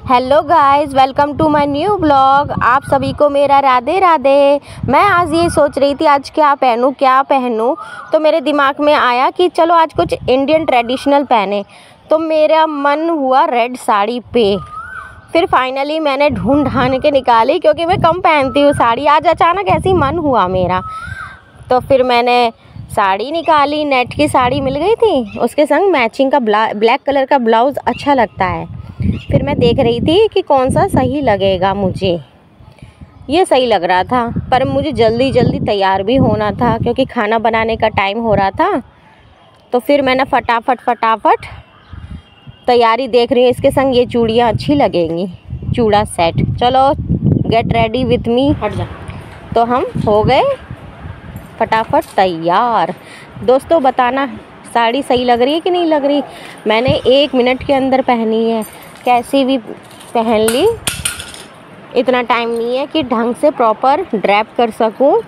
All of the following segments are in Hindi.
Hello guys, welcome to my new blog. आप सभी को मेरा राधे राधे। मैं आज ये सोच रही थी आज क्या पहनूं, तो मेरे दिमाग में आया कि चलो आज कुछ इंडियन ट्रेडिशनल पहने। तो मेरा मन हुआ रेड साड़ी पे। फिर फाइनली मैंने ढूंढ के निकाली, क्योंकि मैं कम पहनती हूँ साड़ी। आज अचानक ऐसी मन हुआ मेरा, तो फिर मैंने साड़ी निकाली। नेट की साड़ी मिल गई थी, उसके संग मैचिंग का ब्लैक कलर का ब्लाउज़ अच्छा लगता है। फिर मैं देख रही थी कि कौन सा सही लगेगा मुझे। ये सही लग रहा था, पर मुझे जल्दी जल्दी तैयार भी होना था, क्योंकि खाना बनाने का टाइम हो रहा था। तो फिर मैंने फटाफट तैयारी देख रही हूँ। इसके संग ये चूड़ियाँ अच्छी लगेंगी, चूड़ा सेट। चलो गेट रेडी विथ मी। हट जा। तो हम हो गए फटाफट तैयार। दोस्तों बताना साड़ी सही लग रही है कि नहीं लग रही। मैंने 1 मिनट के अंदर पहनी है, कैसी भी पहन ली। इतना टाइम नहीं है कि ढंग से प्रॉपर ड्रैप कर सकूं।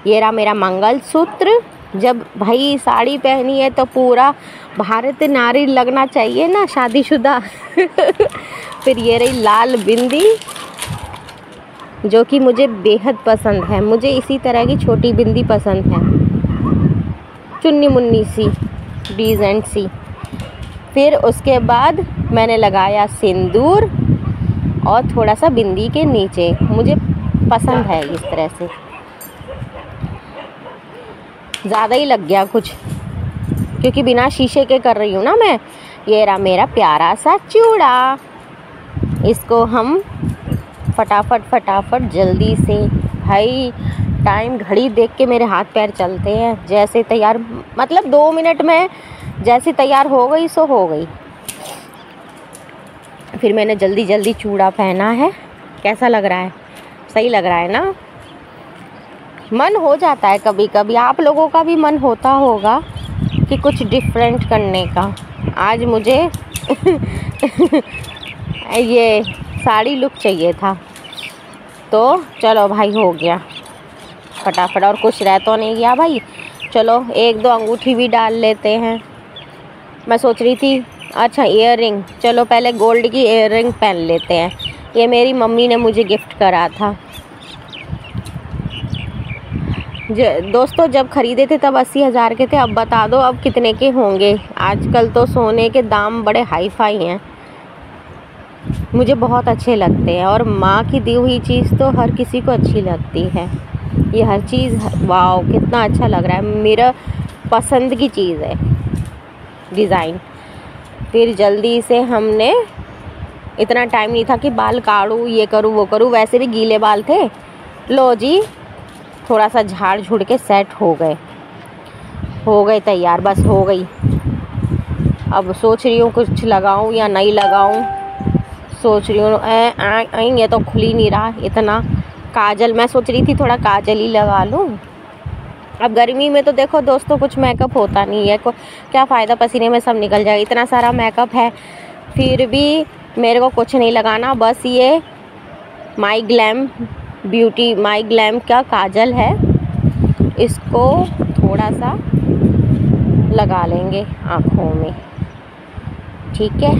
ये रहा मेरा मंगलसूत्र। जब भाई साड़ी पहनी है तो पूरा भारत नारी लगना चाहिए ना, शादीशुदा। फिर ये रही लाल बिंदी, जो कि मुझे बेहद पसंद है। मुझे इसी तरह की छोटी बिंदी पसंद है, चुन्नी मुन्नी सी, डिसेंट सी। फिर उसके बाद मैंने लगाया सिंदूर, और थोड़ा सा बिंदी के नीचे मुझे पसंद है इस तरह से। ज़्यादा ही लग गया कुछ, क्योंकि बिना शीशे के कर रही हूँ ना मैं। ये रहा मेरा प्यारा सा चूड़ा। इसको हम फटाफट जल्दी से, भाई टाइम घड़ी देख के मेरे हाथ पैर चलते हैं। जैसे तैयार, मतलब 2 मिनट में जैसे तैयार हो गई सो हो गई। फिर मैंने जल्दी चूड़ा पहना है। कैसा लग रहा है? सही लग रहा है ना। मन हो जाता है कभी कभी, आप लोगों का भी मन होता होगा कि कुछ डिफरेंट करने का। आज मुझे ये साड़ी लुक चाहिए था, तो चलो भाई हो गया फटाफट। और कुछ रह तो नहीं गया भाई। चलो 1-2 अंगूठी भी डाल लेते हैं। मैं सोच रही थी अच्छा ईयररिंग, चलो पहले गोल्ड की ईयररिंग पहन लेते हैं। ये मेरी मम्मी ने मुझे गिफ्ट करा था। दोस्तों जब ख़रीदे थे तब 80,000 के थे। अब बता दो अब कितने के होंगे। आजकल तो सोने के दाम बड़े हाई फाई हैं। मुझे बहुत अच्छे लगते हैं, और माँ की दी हुई चीज़ तो हर किसी को अच्छी लगती है। ये हर चीज़, वाव कितना अच्छा लग रहा है। मेरा पसंद की चीज़ है डिज़ाइन। फिर जल्दी से हमने, इतना टाइम नहीं था कि बाल काटूँ, ये करूँ वो करूँ। वैसे भी गीले बाल थे। लो जी, थोड़ा सा झाड़ झुड़ के सेट हो गए तैयार, बस हो गई। अब सोच रही हूँ कुछ लगाऊँ या नहीं लगाऊँ। सोच रही हूँ ये तो खुल ही नहीं रहा। इतना काजल, मैं सोच रही थी थोड़ा काजल ही लगा लूँ। अब गर्मी में तो देखो दोस्तों कुछ मेकअप होता नहीं है, क्या फ़ायदा, पसीने में सब निकल जाएगा। इतना सारा मेकअप है, फिर भी मेरे को कुछ नहीं लगाना। बस ये माई ग्लैम का काजल है, इसको थोड़ा सा लगा लेंगे आँखों में। ठीक है,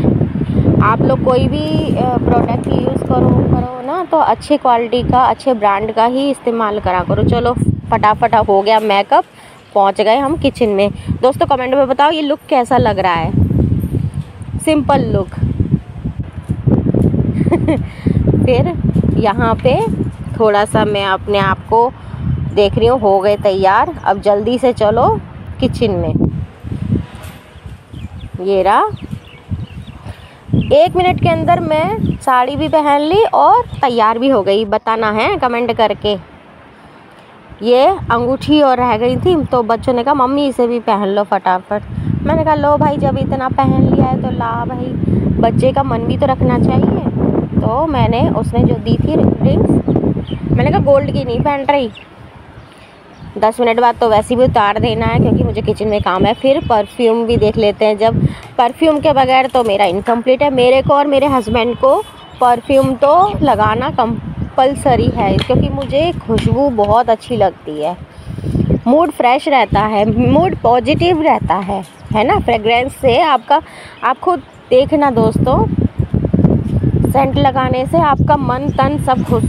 आप लोग कोई भी प्रोडक्ट यूज़ करो ना, तो अच्छे क्वालिटी का, अच्छे ब्रांड का ही इस्तेमाल करा करो। चलो फटाफट हो गया मेकअप, पहुंच गए हम किचन में। दोस्तों कमेंट में बताओ ये लुक कैसा लग रहा है। Simple look. फिर यहाँ पे थोड़ा सा मैं अपने आप को देख रही हूँ, हो गए तैयार। अब जल्दी से चलो किचन में। ये रहा, 1 मिनट के अंदर मैं साड़ी भी पहन ली और तैयार भी हो गई। बताना है कमेंट करके। ये अंगूठी और रह गई थी, तो बच्चों ने कहा मम्मी इसे भी पहन लो फटाफट। मैंने कहा लो भाई, जब इतना पहन लिया है तो ला भाई, बच्चे का मन भी तो रखना चाहिए। तो मैंने, उसने जो दी थी रिंग्स, मैंने कहा गोल्ड की नहीं पहन रही। 10 मिनट बाद तो वैसे भी उतार देना है, क्योंकि मुझे किचन में काम है। फिर परफ्यूम भी देख लेते हैं। जब परफ्यूम के बगैर तो मेरा इनकम्प्लीट है। मेरे को और मेरे हस्बैंड को परफ्यूम तो लगाना कंपल्सरी है, क्योंकि मुझे खुशबू बहुत अच्छी लगती है। मूड फ्रेश रहता है, मूड पॉजिटिव रहता है ना फ्रेगरेंस से। आपका, आप खुद देखना दोस्तों, सेंट लगाने से आपका मन तन सब खुश,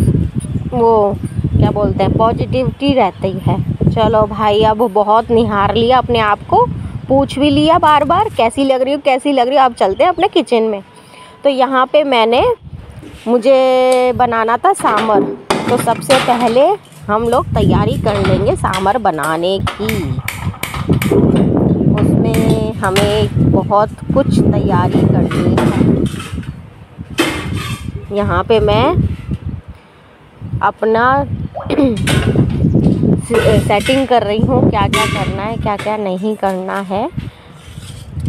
वो क्या बोलते हैं, पॉजिटिविटी रहती है। चलो भाई, अब बहुत निहार लिया अपने आप को, पूछ भी लिया बार बार कैसी लग रही हो कैसी लग रही हो। अब चलते हैं अपने किचन में। तो यहाँ पे मुझे बनाना था सांभर। तो सबसे पहले हम लोग तैयारी कर लेंगे सांभर बनाने की। उसमें हमें बहुत कुछ तैयारी करनी है। यहाँ पे मैं अपना सेटिंग कर रही हूँ, क्या क्या करना है क्या क्या नहीं करना है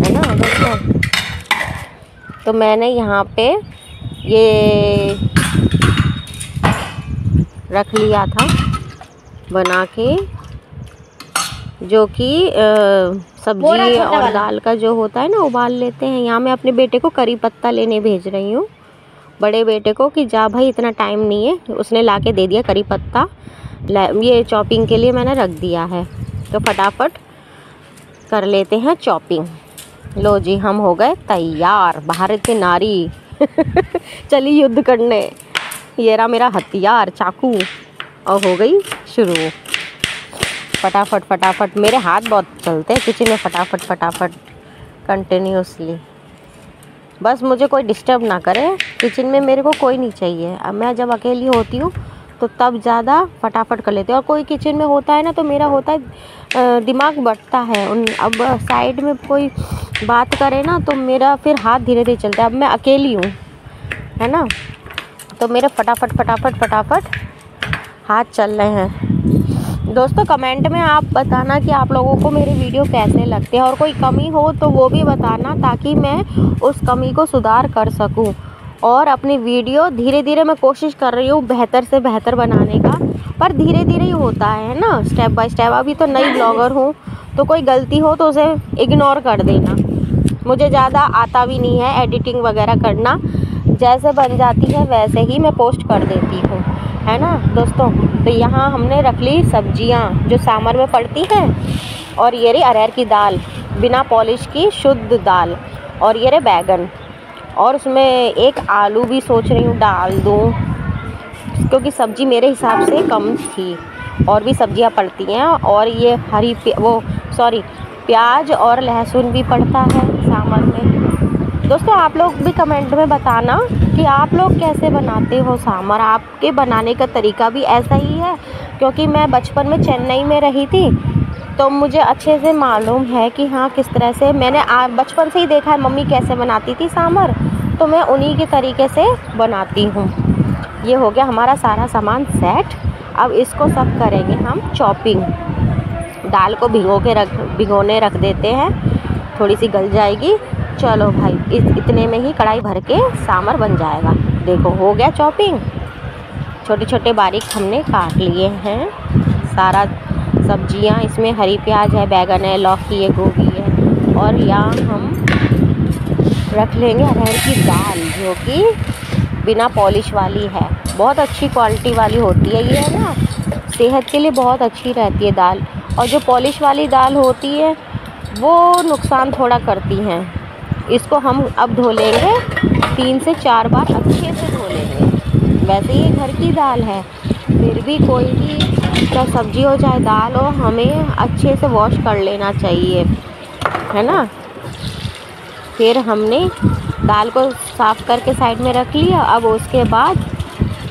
ना दोस्तों। तो मैंने यहाँ पे ये रख लिया था बना के, जो कि सब्जी और दाल का जो होता है ना, उबाल लेते हैं। यहाँ मैं अपने बेटे को करी पत्ता लेने भेज रही हूँ, बड़े बेटे को, कि जा भाई इतना टाइम नहीं है। उसने लाके दे दिया करी पत्ता, ये चॉपिंग के लिए मैंने रख दिया है। तो फटाफट कर लेते हैं चॉपिंग। लो जी, हम हो गए तैयार, भारत के नारी चली युद्ध करने। ये रहा मेरा हथियार, चाकू, और हो गई शुरू। फटाफट फटाफट, मेरे हाथ बहुत चलते हैं किचन में, फटाफट फटाफट कंटिन्यूसली। बस मुझे कोई डिस्टर्ब ना करे किचन में, मेरे को कोई नहीं चाहिए। अब मैं जब अकेली होती हूँ तो तब ज़्यादा फटाफट कर लेते हैं, और कोई किचन में होता है ना तो मेरा होता है दिमाग बढ़ता है। अब साइड में कोई बात करे ना तो मेरा फिर हाथ धीरे धीरे चलता है। अब मैं अकेली हूँ, है ना, तो मेरे फटाफट फटाफट फटाफट हाथ चल रहे हैं। दोस्तों कमेंट में आप बताना कि आप लोगों को मेरे वीडियो कैसे लगते हैं, और कोई कमी हो तो वो भी बताना, ताकि मैं उस कमी को सुधार कर सकूं। और अपनी वीडियो धीरे धीरे मैं कोशिश कर रही हूँ बेहतर से बेहतर बनाने का, पर धीरे धीरे ही होता है ना, स्टेप बाय स्टेप। अभी तो नई ब्लॉगर हूँ, तो कोई गलती हो तो उसे इग्नोर कर देना। मुझे ज़्यादा आता भी नहीं है एडिटिंग वगैरह करना, जैसे बन जाती है वैसे ही मैं पोस्ट कर देती हूँ, है ना दोस्तों। तो यहाँ हमने रख ली सब्जियाँ जो सांभर में पड़ती हैं, और ये रही अरहर की दाल, बिना पॉलिश की शुद्ध दाल, और ये रहे बैगन, और उसमें एक आलू भी सोच रही हूँ डाल दूँ, क्योंकि सब्ज़ी मेरे हिसाब से कम थी। और भी सब्जियाँ पड़ती हैं, और ये प्याज और लहसुन भी पड़ता है सांभर में। दोस्तों आप लोग भी कमेंट में बताना कि आप लोग कैसे बनाते हो सांभर, आपके बनाने का तरीका भी ऐसा ही है, क्योंकि मैं बचपन में चेन्नई में रही थी, तो मुझे अच्छे से मालूम है कि हाँ किस तरह से मैंने बचपन से ही देखा है मम्मी कैसे बनाती थी सांभर, तो मैं उन्हीं के तरीके से बनाती हूँ। ये हो गया हमारा सारा सामान सेट। अब इसको सब करेंगे हम चॉपिंग। दाल को भिगोने रख देते हैं, थोड़ी सी गल जाएगी। चलो भाई, इतने में ही कढ़ाई भर के सांभर बन जाएगा। देखो हो गया चॉपिंग, छोटे छोटे बारीक हमने काट लिए हैं सारा सब्जियां। इसमें हरी प्याज है, बैगन है, लौकी है, गोभी है, और यहाँ हम रख लेंगे अरहर की दाल, जो कि बिना पॉलिश वाली है, बहुत अच्छी क्वालिटी वाली होती है ये, है ना, सेहत के लिए बहुत अच्छी रहती है दाल। और जो पॉलिश वाली दाल होती है वो नुकसान थोड़ा करती हैं। इसको हम अब धो लेंगे 3 से 4 बार, अच्छे से धो लेंगे। वैसे ये घर की दाल है, फिर भी कोई भी चाहे सब्जी हो चाहे दाल हो, हमें अच्छे से वॉश कर लेना चाहिए, है ना। फिर हमने दाल को साफ़ करके साइड में रख लिया। अब उसके बाद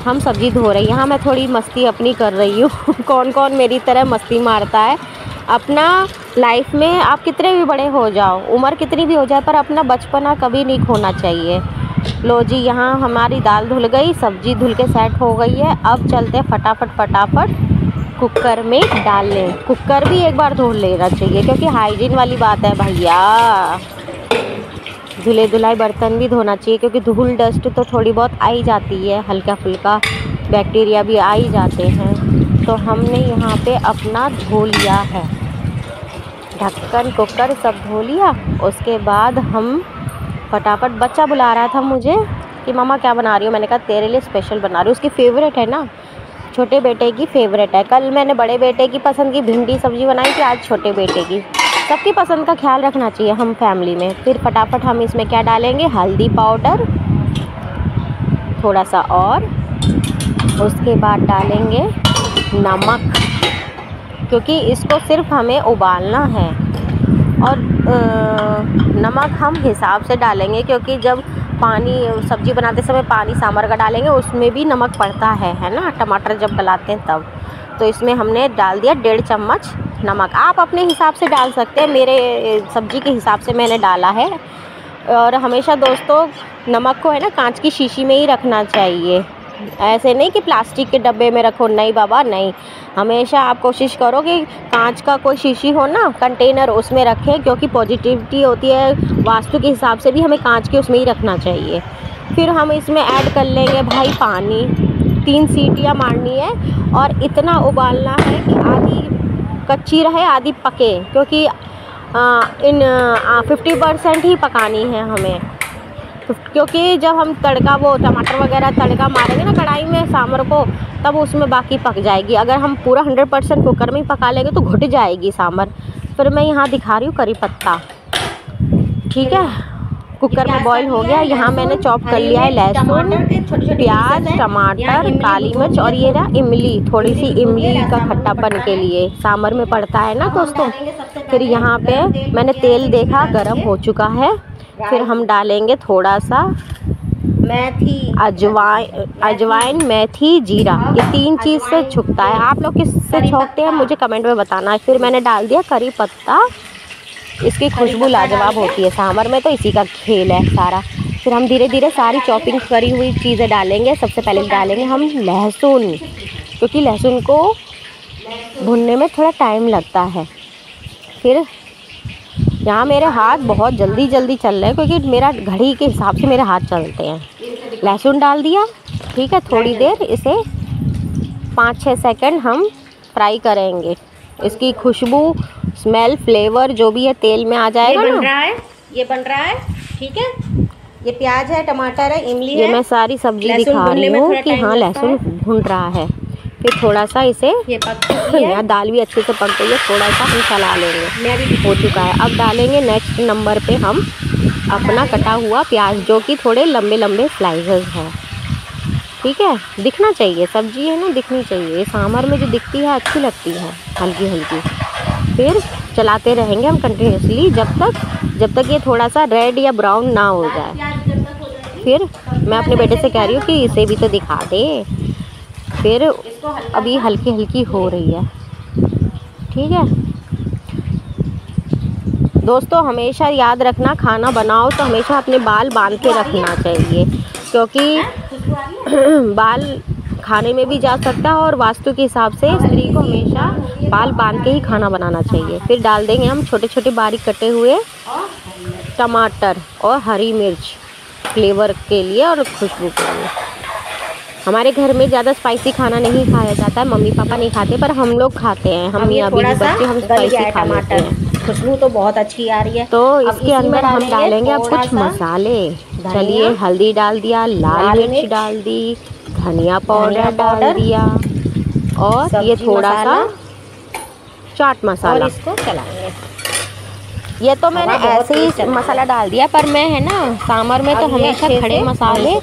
हम सब्ज़ी धो रहे हैं। यहाँ मैं थोड़ी मस्ती अपनी कर रही हूँ कौन कौन मेरी तरह मस्ती मारता है अपना लाइफ में। आप कितने भी बड़े हो जाओ, उम्र कितनी भी हो जाए, पर अपना बचपना कभी नहीं खोना चाहिए। लो जी, यहाँ हमारी दाल धुल गई, सब्ज़ी धुल के सेट हो गई है। अब चलते फटाफट फटाफट कुकर में डाल लें। कुकर भी एक बार धो लेना चाहिए, क्योंकि हाइजीन वाली बात है भैया। धुले धुलाई बर्तन भी धोना चाहिए, क्योंकि धूल डस्ट तो थोड़ी बहुत आ ही जाती है, हल्का फुल्का बैक्टीरिया भी आ ही जाते हैं। तो हमने यहाँ पे अपना धो लिया है, ढक्कन कुकर सब धो लिया। उसके बाद हम फटाफट, बच्चा बुला रहा था मुझे कि मम्मा क्या बना रही हो, मैंने कहा तेरे लिए स्पेशल बना रही हूँ। उसकी फेवरेट है ना, छोटे बेटे की फेवरेट है। कल मैंने बड़े बेटे की पसंद की भिंडी सब्ज़ी बनाई थी, आज छोटे बेटे की। सबकी पसंद का ख्याल रखना चाहिए हम फैमिली में। फिर फटाफट हम इसमें क्या डालेंगे, हल्दी पाउडर, थोड़ा सा और। उसके बाद डालेंगे नमक, क्योंकि इसको सिर्फ हमें उबालना है। और नमक हम हिसाब से डालेंगे, क्योंकि जब पानी सब्ज़ी बनाते समय पानी सांभर का डालेंगे उसमें भी नमक पड़ता है ना, टमाटर जब गलाते हैं तब। तो इसमें हमने डाल दिया 1.5 चम्मच नमक। आप अपने हिसाब से डाल सकते हैं, मेरे सब्ज़ी के हिसाब से मैंने डाला है। और हमेशा दोस्तों नमक को है ना कांच की शीशी में ही रखना चाहिए, ऐसे नहीं कि प्लास्टिक के डब्बे में रखो, नहीं बाबा नहीं। हमेशा आप कोशिश करो कि कांच का कोई शीशी हो ना कंटेनर, उसमें रखें, क्योंकि पॉजिटिविटी होती है। वास्तु के हिसाब से भी हमें कांच के उसमें ही रखना चाहिए। फिर हम इसमें ऐड कर लेंगे भाई पानी। 3 सीटियाँ मारनी है और इतना उबालना है कि आधी कच्ची रहे आधी पके, क्योंकि 50% ही पकानी है हमें, क्योंकि जब हम तड़का वो टमाटर वगैरह तड़का मारेंगे ना कढ़ाई में सांभर को, तब उसमें बाकी पक जाएगी। अगर हम पूरा 100% कुकर में ही पका लेंगे तो घुट जाएगी सांभर। फिर मैं यहाँ दिखा रही हूँ करी पत्ता, ठीक है। कुकर में बॉईल हो गया। यहाँ मैंने चॉप कर लिया है लहसुन, प्याज, टमाटर, काली मिर्च और ये रहा इमली, थोड़ी सी इमली का खट्टापन के लिए सांभर में पड़ता है ना दोस्तों। फिर यहाँ पे मैंने तेल देखा गरम हो चुका है। फिर हम डालेंगे थोड़ा सा मेथी, अजवाइन, मेथी, जीरा। ये 3 चीज़ से छुकता है। आप लोग किससे छौंकते हैं मुझे कमेंट में बताना। फिर मैंने डाल दिया करी पत्ता, इसकी खुशबू लाजवाब होती है सांभर में, तो इसी का खेल है सारा। फिर हम धीरे धीरे सारी चॉपिंग करी हुई चीज़ें डालेंगे। सबसे पहले डालेंगे हम लहसुन, क्योंकि लहसुन को भुनने में थोड़ा टाइम लगता है। फिर यहाँ मेरे हाथ बहुत जल्दी चल रहे हैं, क्योंकि मेरा घड़ी के हिसाब से मेरे हाथ चलते हैं। लहसुन डाल दिया, ठीक है। थोड़ी देर इसे 5-6 सेकंड हम फ्राई करेंगे। इसकी खुशबू, स्मेल, फ्लेवर जो भी है तेल में आ जाएगा ना। ये बन रहा है, ठीक है। ये प्याज है, टमाटर है, इमली है। ये मैं सारी सब्जी दिखा रही हूँ कि हाँ लहसुन भुन रहा है। फिर थोड़ा सा इसे यहाँ दाल भी अच्छे से पक गई है, थोड़ा सा हम चला लेंगे, हो चुका है। अब डालेंगे नेक्स्ट नंबर पे हम अपना कटा हुआ प्याज, जो कि थोड़े लंबे लंबे स्लाइसेस हैं, ठीक है। दिखना चाहिए, सब्जी है ना दिखनी चाहिए। ये सांभर में जो दिखती है अच्छी लगती है, हल्की हल्की। फिर चलाते रहेंगे हम कंटिन्यूसली जब तक ये थोड़ा सा रेड या ब्राउन ना हो जाए। फिर मैं अपने बेटे से कह रही हूँ कि इसे भी तो दिखा दे। फिर अभी हल्की हल्की हो रही है, ठीक है। दोस्तों हमेशा याद रखना, खाना बनाओ तो हमेशा अपने बाल बांध के रखना चाहिए, क्योंकि बाल खाने में भी जा सकता है। और वास्तु के हिसाब से स्त्री को हमेशा बाल बांध के ही खाना बनाना चाहिए। फिर डाल देंगे हम छोटे छोटे बारीक कटे हुए टमाटर और हरी मिर्च, फ्लेवर के लिए और खुशबू के लिए। हमारे घर में ज़्यादा स्पाइसी खाना नहीं खाया जाता है, मम्मी पापा नहीं खाते, पर हम लोग खाते हैं। हम अभी बच्चे हम स्पाइसी खा लेते हैं। खुशबू तो बहुत अच्छी आ रही है। तो इसके अंदर हम डालेंगे अब कुछ मसाले। चलिए हल्दी डाल दिया, लाल मिर्च डाल दी, धनिया पाउडर डाल दिया और ये थोड़ा सा चाट मसाला। और इसको चलाएंगे। ये तो मैंने ऐसे ही मसाला डाल दिया, पर मैं है ना सांभर में तो हमेशा खड़े मसाले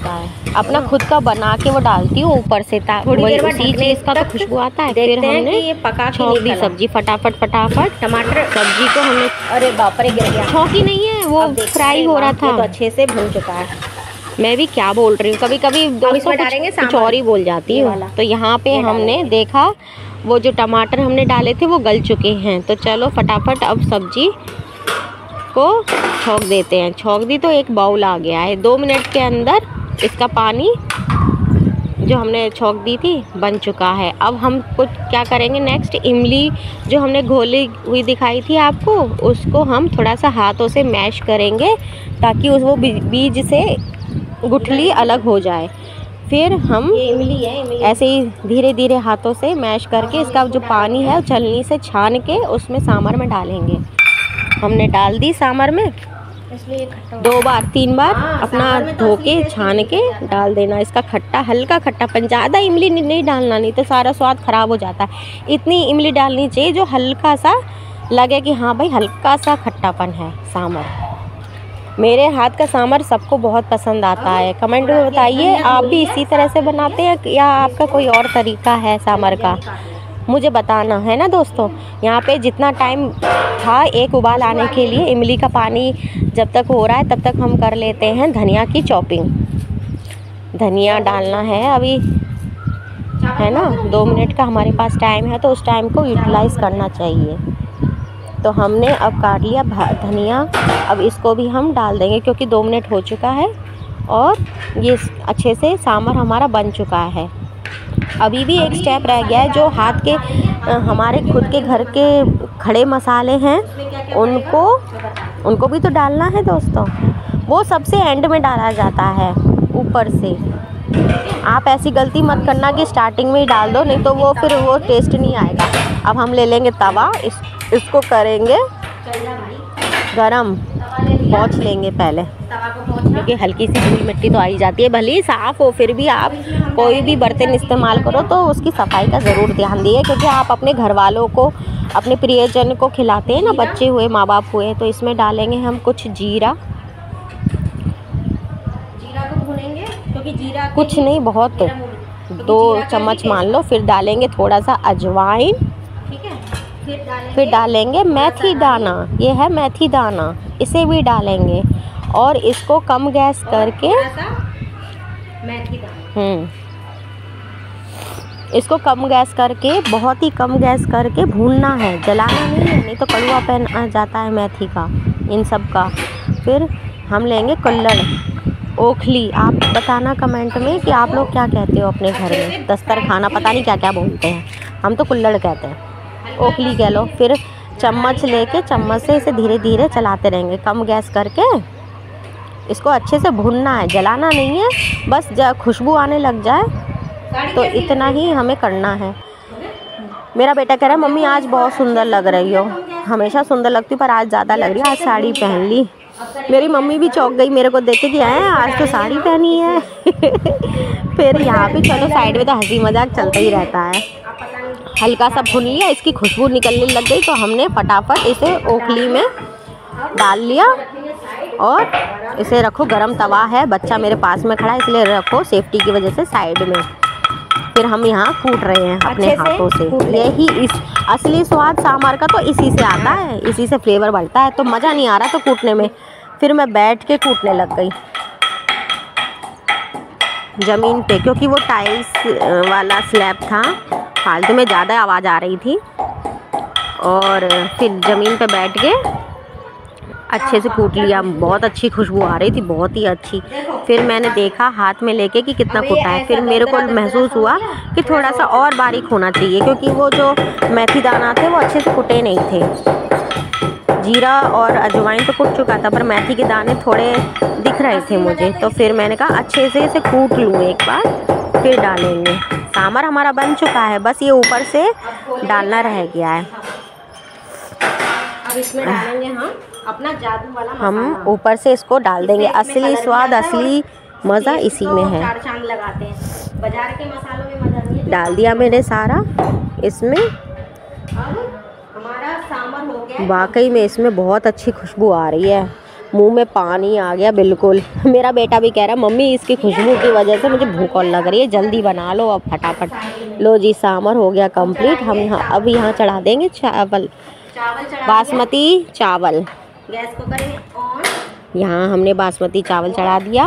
अपना खुद का बना के वो डालती हूँ ऊपर से, थोड़ी देर बाद उसी चीज़ का तो खुशबू आता है। फिर हमने ये पका के छौंक दी सब्जी, फटाफट टमाटर सब्जी को हमने, अरे बाप रे गिर गया। छौंकी नहीं है, वो फ्राई हो रहा था, तो अच्छे से भून चुका है। मैं भी क्या बोल रही हूँ, कभी कभी दोस्तों कुछ और ही बोल जाती हूँ। तो यहाँ पे हमने देखा वो जो टमाटर हमने डाले थे वो गल चुके हैं। तो चलो फटाफट अब सब्जी को छौंक देते हैं। छौंक दी तो एक बाउल आ गया है। 2 मिनट के अंदर इसका पानी जो हमने छौंक दी थी बन चुका है। अब हम कुछ क्या करेंगे नेक्स्ट, इमली जो हमने घोली हुई दिखाई थी आपको, उसको हम थोड़ा सा हाथों से मैश करेंगे ताकि वो बीज से गुठली अलग हो जाए। फिर हम इमली ऐसे ही धीरे धीरे हाथों से मैश करके इसका जो पानी है छलनी से छान के उसमें सांभर में डालेंगे। हमने डाल दी सांभर में, 2 बार 3 बार अपना धो के छान के डाल देना। इसका खट्टा, हल्का खट्टापन, ज़्यादा इमली नहीं डालना, नहीं तो सारा स्वाद ख़राब हो जाता है। इतनी इमली डालनी चाहिए जो हल्का सा लगे कि हाँ भाई हल्का सा खट्टापन है सांभर। मेरे हाथ का सांभर सबको बहुत पसंद आता है। कमेंट में बताइए आप भी इसी तरह से बनाते हैं या आपका कोई और तरीका है सांभर का, मुझे बताना है ना दोस्तों। यहाँ पे जितना टाइम था एक उबाल आने के लिए, इमली का पानी जब तक हो रहा है तब तक हम कर लेते हैं धनिया की चॉपिंग। धनिया डालना है अभी, है ना। 2 मिनट का हमारे पास टाइम है तो उस टाइम को यूटिलाइज़ करना चाहिए। तो हमने अब काट लिया धनिया, अब इसको भी हम डाल देंगे क्योंकि 2 मिनट हो चुका है और ये अच्छे से सांभर हमारा बन चुका है। अभी भी एक स्टेप रह गया है, जो हाथ के हमारे खुद के घर के खड़े मसाले हैं उनको भी तो डालना है दोस्तों। वो सबसे एंड में डाला जाता है ऊपर से। आप ऐसी गलती मत करना कि स्टार्टिंग में ही डाल दो, नहीं तो वो फिर वो टेस्ट नहीं आएगा। अब हम ले लेंगे तवा, इसको करेंगे गरम, पोंछ लेंगे पहले क्योंकि हल्की सी धूल मिट्टी तो आ ही जाती है। भले ही साफ़ हो फिर भी आप कोई भी बर्तन इस्तेमाल करो तो उसकी सफाई का ज़रूर ध्यान दिए, क्योंकि आप अपने घर वालों को, अपने प्रियजन को खिलाते हैं ना, बच्चे हुए माँ बाप हुए। तो इसमें डालेंगे हम कुछ जीरा को भूनेंगे क्योंकि जीरा कुछ नहीं, बहुत 2 चम्मच मान लो। फिर डालेंगे थोड़ा सा अजवाइन, ठीक है। फिर डालेंगे मेथी दाना, ये है मेथी दाना, इसे भी डालेंगे और इसको कम गैस करके इसको कम गैस करके, बहुत ही कम गैस करके भूनना है, जलाना नहीं है, नहीं तो कड़वापन आ जाता है मेथी का, इन सब का। फिर हम लेंगे कुल्हड़, ओखली। आप बताना कमेंट में कि आप लोग क्या कहते हो अपने घर में, दस्तरखाना पता नहीं क्या क्या बोलते हैं, हम तो कुल्हड़ कहते हैं, ओखली कह लो। फिर चम्मच लेके चम्मच से इसे धीरे धीरे चलाते रहेंगे कम गैस करके। इसको अच्छे से भूनना है, जलाना नहीं है, बस खुशबू आने लग जाए तो इतना ही हमें करना है। मेरा बेटा कह रहा है मम्मी आज बहुत सुंदर लग रही हो। हमेशा सुंदर लगती पर आज ज़्यादा लग रही है, आज साड़ी पहन ली। मेरी मम्मी भी चौंक गई मेरे को देख के कि हैं आज तो साड़ी पहनी है। फिर यहाँ पे चलो साइड में तो हंसी मजाक चलता ही रहता है। हल्का सा भून लिया, इसकी खुशबू निकलने लग गई तो हमने फटाफट इसे ओखली में डाल लिया और इसे रखो, गरम तवा है, बच्चा मेरे पास में खड़ा है इसलिए रखो सेफ्टी की वजह से साइड में। फिर हम यहाँ कूट रहे हैं अपने हाथों से। यही इस असली स्वाद सांभर का तो इसी से आता है, इसी से फ्लेवर बढ़ता है। तो मज़ा नहीं आ रहा तो कूटने में, फिर मैं बैठ के कूटने लग गई ज़मीन पे, क्योंकि वो टाइल्स वाला स्लैब था, फालतू में ज़्यादा आवाज़ आ रही थी। और फिर ज़मीन पे बैठ के अच्छे से कूट लिया, बहुत अच्छी खुशबू आ रही थी, बहुत ही अच्छी। फिर मैंने देखा हाथ में लेके कि कितना कूटा है, फिर मेरे को महसूस हुआ कि थोड़ा सा और बारीक होना चाहिए, क्योंकि वो जो मेथी दाना थे वो अच्छे से कुटे नहीं थे। जीरा और अजवाइन तो कुट चुका था पर मेथी के दाने थोड़े दिख रहे थे मुझे, तो फिर मैंने कहा अच्छे से इसे कूट लूँ एक बार, फिर डालेंगे। सांभर हमारा बन चुका है, बस ये ऊपर से डालना रह गया है। अब इसमें डालेंगे हम अपना जादू वाला मसाला, हम ऊपर से इसको डाल देंगे। असली स्वाद, असली मज़ा इसी में है। चार लगाते हैं, बाजार के मसालों में मज़ा नहीं है। डाल दिया मैंने सारा इसमें। अब हमारा सांभर हो गया। वाकई में इसमें बहुत अच्छी खुशबू आ रही है, मुंह में पानी आ गया बिल्कुल। मेरा बेटा भी कह रहा है मम्मी इसकी खुशबू की वजह से मुझे भूख और लग रही है, जल्दी बना लो अब फटाफट। लो जी सांभर हो गया कंप्लीट। हम अब यहाँ चढ़ा देंगे चावल, बासमती चावल। गैस को करेंगे ऑन। यहाँ हमने बासमती चावल चढ़ा दिया।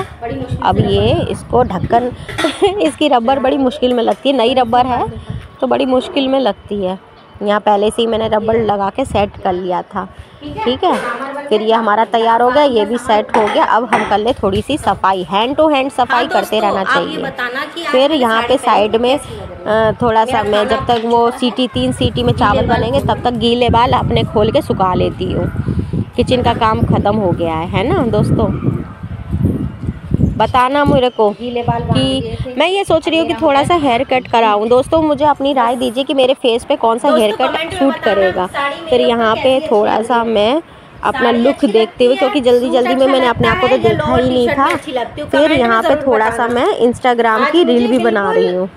अब ये इसको ढक्कन इसकी रबर बड़ी मुश्किल में लगती है, नई रबर है तो बड़ी मुश्किल में लगती है। यहाँ पहले से ही मैंने रबर लगा के सेट कर लिया था, ठीक है। फिर ये हमारा तैयार हो गया, ये भी सेट हो गया। अब हम कर ले थोड़ी सी सफाई, हैंड टू हैंड सफाई करते रहना चाहिए। फिर यहाँ पे साइड में थोड़ा सा मैं जब तक वो 3 सीटी में चावल बनेंगे तब तक गीले बाल अपने खोल के सुखा लेती हूँ। किचन का काम ख़त्म हो गया है ना दोस्तों। बताना मेरे को कि मैं ये सोच रही हूँ कि थोड़ा सा हेयर कट कराऊँ। दोस्तों मुझे अपनी राय दीजिए कि मेरे फेस पे कौन सा हेयर कट सूट करेगा। फिर यहाँ पे थोड़ा सा मैं अपना लुक देखते हुए, क्योंकि जल्दी जल्दी में मैंने अपने आप को तो देखा ही नहीं था, फिर यहाँ पे थोड़ा सा मैं इंस्टाग्राम की रील भी बना रही हूँ।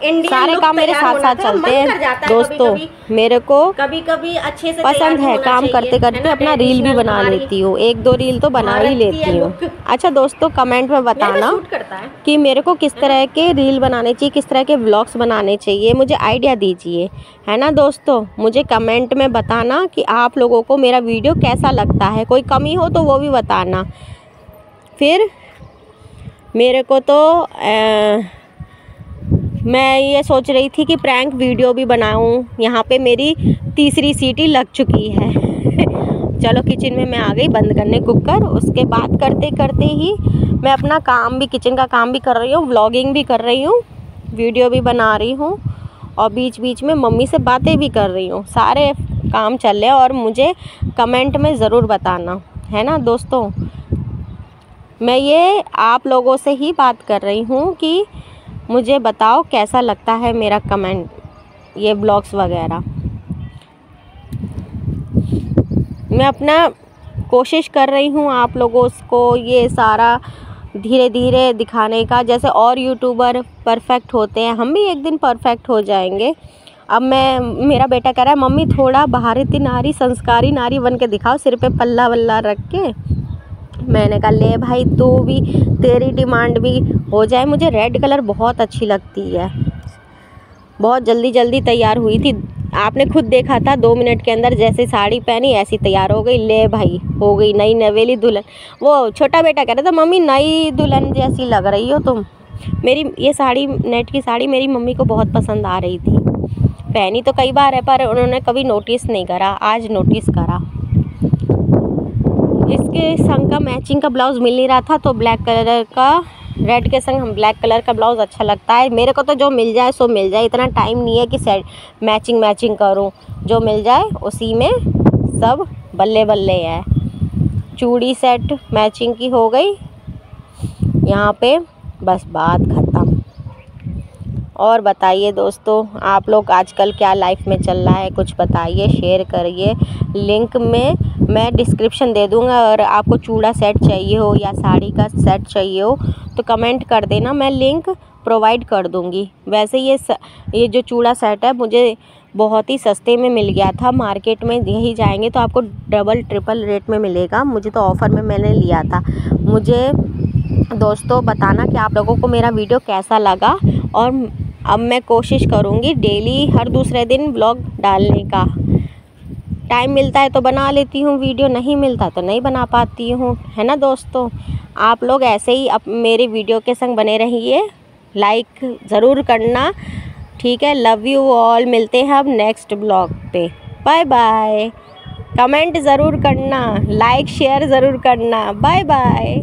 इंडियन सारे लुक काम मेरे तैयार साथ होना साथ था। चलते मन कर हैं जाता है दोस्तों। कभी-कभी। मेरे को कभी-कभी अच्छे से पसंद तैयार है होना काम चाहिए, करते है करते ना, अपना रील भी ट्रेडिशनल बना हमारी लेती हूँ, 1-2 रील तो बना ही भारतीय लेती हूँ। लुक अच्छा दोस्तों, कमेंट में मेरे को बताना सूट करता है। कि मेरे को किस तरह के रील बनाने चाहिए, किस तरह के व्लॉग्स बनाने चाहिए, मुझे आइडिया दीजिए, है ना दोस्तों। मुझे कमेंट में बताना कि आप लोगों को मेरा वीडियो कैसा लगता है, कोई कमी हो तो वो भी बताना। फिर मेरे को तो मैं ये सोच रही थी कि प्रैंक वीडियो भी बनाऊं। यहाँ पे मेरी तीसरी सीटी लग चुकी है। चलो किचन में मैं आ गई बंद करने कुकर। उसके बाद करते करते ही मैं अपना काम भी, किचन का काम भी कर रही हूँ, व्लॉगिंग भी कर रही हूँ, वीडियो भी बना रही हूँ और बीच बीच में मम्मी से बातें भी कर रही हूँ। सारे काम चल रहे हैं और मुझे कमेंट में ज़रूर बताना, है ना दोस्तों। मैं ये आप लोगों से ही बात कर रही हूँ कि मुझे बताओ कैसा लगता है मेरा कमेंट, ये ब्लॉग्स वगैरह। मैं अपना कोशिश कर रही हूँ आप लोगों को ये सारा धीरे धीरे दिखाने का। जैसे और यूट्यूबर परफेक्ट होते हैं, हम भी एक दिन परफेक्ट हो जाएंगे। अब मेरा बेटा कह रहा है मम्मी थोड़ा भारतीय नारी, संस्कारी नारी बन के दिखाओ, सिर पे पल्ला वल्ला रख के। मैंने कहा ले भाई, तू भी, तेरी डिमांड भी हो जाए। मुझे रेड कलर बहुत अच्छी लगती है। बहुत जल्दी जल्दी तैयार हुई थी, आपने खुद देखा था, 2 मिनट के अंदर जैसे साड़ी पहनी ऐसी तैयार हो गई। ले भाई, हो गई नई नवेली दुल्हन। वो छोटा बेटा कह रहा था मम्मी नई दुल्हन जैसी लग रही हो तुम। मेरी ये साड़ी, नेट की साड़ी, मेरी मम्मी को बहुत पसंद आ रही थी। पहनी तो कई बार है पर उन्होंने कभी नोटिस नहीं करा, आज नोटिस करा। इसके संग का मैचिंग का ब्लाउज़ मिल नहीं रहा था तो ब्लैक कलर का, रेड के संग हम ब्लैक कलर का ब्लाउज़ अच्छा लगता है मेरे को। तो जो मिल जाए सो मिल जाए, इतना टाइम नहीं है कि सेट मैचिंग करूं। जो मिल जाए उसी में सब बल्ले बल्ले है। चूड़ी सेट मैचिंग की हो गई यहाँ पे, बस बात ख़त्म। और बताइए दोस्तों, आप लोग आजकल क्या लाइफ में चल रहा है, कुछ बताइए, शेयर करिए। लिंक में मैं डिस्क्रिप्शन दे दूँगा। और आपको चूड़ा सेट चाहिए हो या साड़ी का सेट चाहिए हो तो कमेंट कर देना, मैं लिंक प्रोवाइड कर दूँगी। वैसे ये जो चूड़ा सेट है मुझे बहुत ही सस्ते में मिल गया था। मार्केट में यही जाएंगे तो आपको डबल ट्रिपल रेट में मिलेगा। मुझे तो ऑफ़र में मैंने लिया था। मुझे दोस्तों बताना कि आप लोगों को मेरा वीडियो कैसा लगा। और अब मैं कोशिश करूँगी डेली हर दूसरे दिन ब्लॉग डालने का। टाइम मिलता है तो बना लेती हूँ वीडियो, नहीं मिलता तो नहीं बना पाती हूँ, है ना दोस्तों। आप लोग ऐसे ही अब मेरे वीडियो के संग बने रहिए, लाइक ज़रूर करना, ठीक है। लव यू ऑल, मिलते हैं अब नेक्स्ट ब्लॉग पे। Bye bye. कमेंट ज़रूर करना, लाइक शेयर ज़रूर करना। Bye bye.